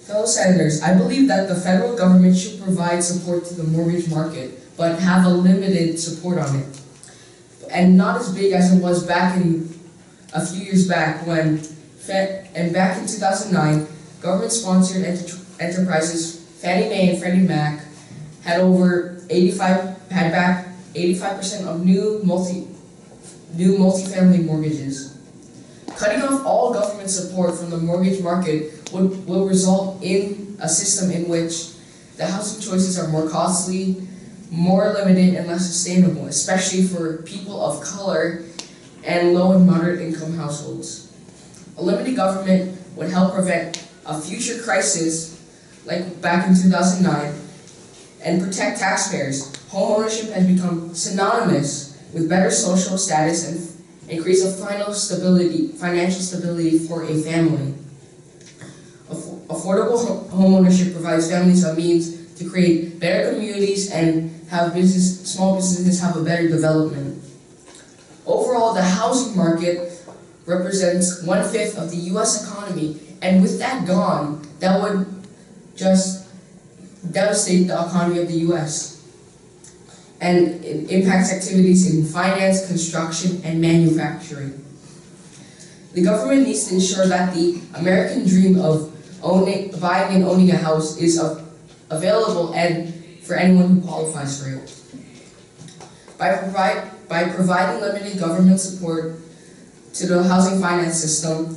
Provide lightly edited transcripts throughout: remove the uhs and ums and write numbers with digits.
Fellow Senators, I believe that the federal government should provide support to the mortgage market, but have a limited support on it. And not as big as it was back in a few years back when, back in 2009, government-sponsored enterprises Fannie Mae and Freddie Mac had back 85% of new multifamily mortgages. Cutting off all government support from the mortgage market will result in a system in which the housing choices are more costly, more limited, and less sustainable, especially for people of color and low and moderate income households. A limited government would help prevent a future crisis like back in 2009 and protect taxpayers. Home ownership has become synonymous with better social status and increase of financial stability for a family. Affordable home ownership provides families a means to create better communities and have small businesses have a better development. Overall, the housing market represents 1/5 of the U.S. economy, and with that gone, that would just devastate the economy of the U.S. and it impacts activities in finance, construction, and manufacturing. The government needs to ensure that the American dream of buying and owning a house is available and for anyone who qualifies for it. By providing limited government support to the housing finance system,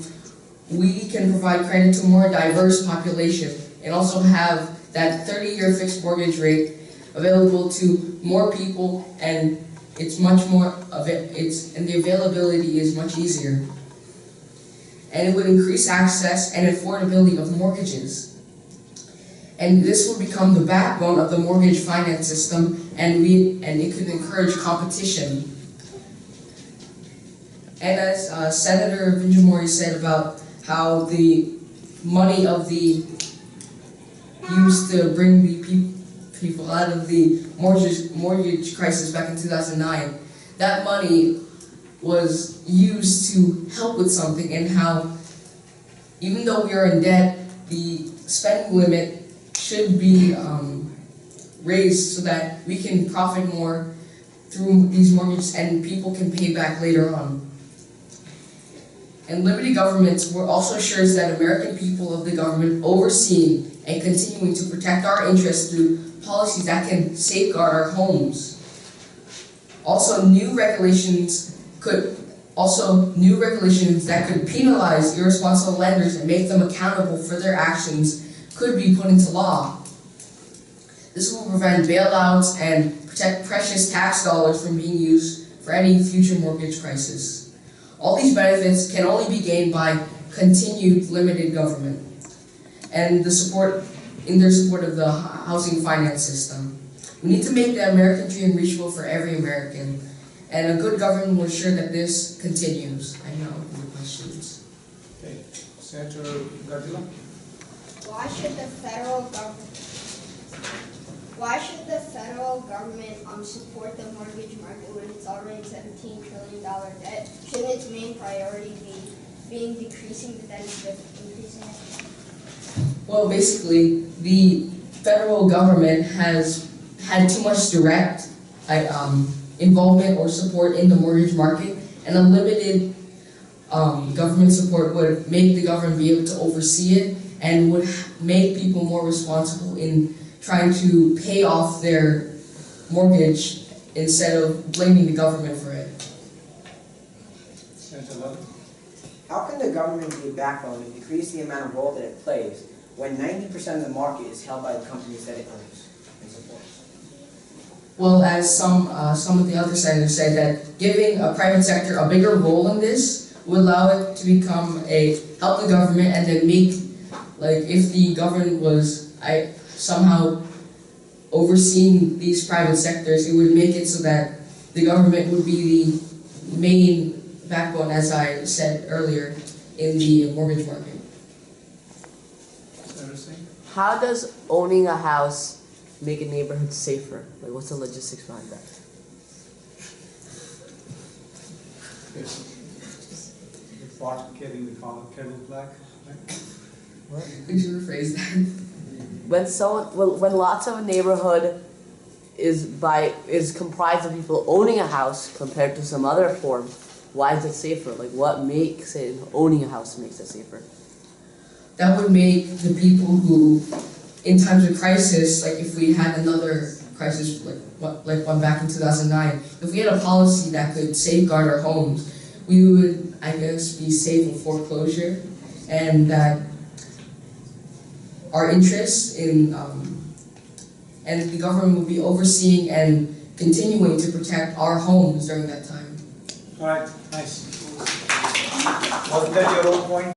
we can provide credit to a more diverse population and also have that 30-year fixed mortgage rate available to more people, and it's much more and the availability is much easier. And it would increase access and affordability of mortgages. And this will become the backbone of the mortgage finance system, and it could encourage competition. And as Senator Vinjamori said about how the money of the used to bring the people out of the mortgage crisis back in 2009, that money was used to help with something, and how even though we are in debt, the spending limit should be raised so that we can profit more through these mortgages and people can pay back later on. And limited governments also ensures that American people of the government overseeing and continuing to protect our interests through policies that can safeguard our homes. Also, new regulations that could penalize irresponsible lenders and make them accountable for their actions could be put into law. This will prevent bailouts and protect precious tax dollars from being used for any future mortgage crisis. All these benefits can only be gained by continued limited government and their support of the housing finance system. We need to make the American dream reachable for every American, and a good government will ensure that this continues. I now open the questions. Okay, Senator Gardilla. Why should the federal government support the mortgage market when it's already $17 trillion debt? Shouldn't its main priority be decreasing the debt instead of increasing it? Well, basically, the federal government has had too much direct involvement or support in the mortgage market, and a limited government support would make the government be able to oversee it and would make people more responsible in trying to pay off their mortgage instead of blaming the government for it. Senator Levin. How can the government be a backbone and decrease the amount of role that it plays when 90% of the market is held by the companies that it owns and supports? Well, as some of the other senators said, that giving a private sector a bigger role in this would allow it to become help the government, and then make, like, if the government was somehow overseeing these private sectors, it would make it so that the government would be the main backbone, as I said earlier, in the mortgage market. How does owning a house make a neighborhood safer? Like, what's the logistics behind that? Part getting the kettle black. Right? Could you rephrase that? When lots of a neighborhood is comprised of people owning a house compared to some other form, why is it safer? Like what makes it owning a house makes it safer? That would make the people who, in times of crisis, like if we had another crisis like one back in 2009, if we had a policy that could safeguard our homes, we would, I guess, be safe of foreclosure, and that our interests in and the government would be overseeing and continuing to protect our homes during that time. All right, nice. Wasn't that your own point?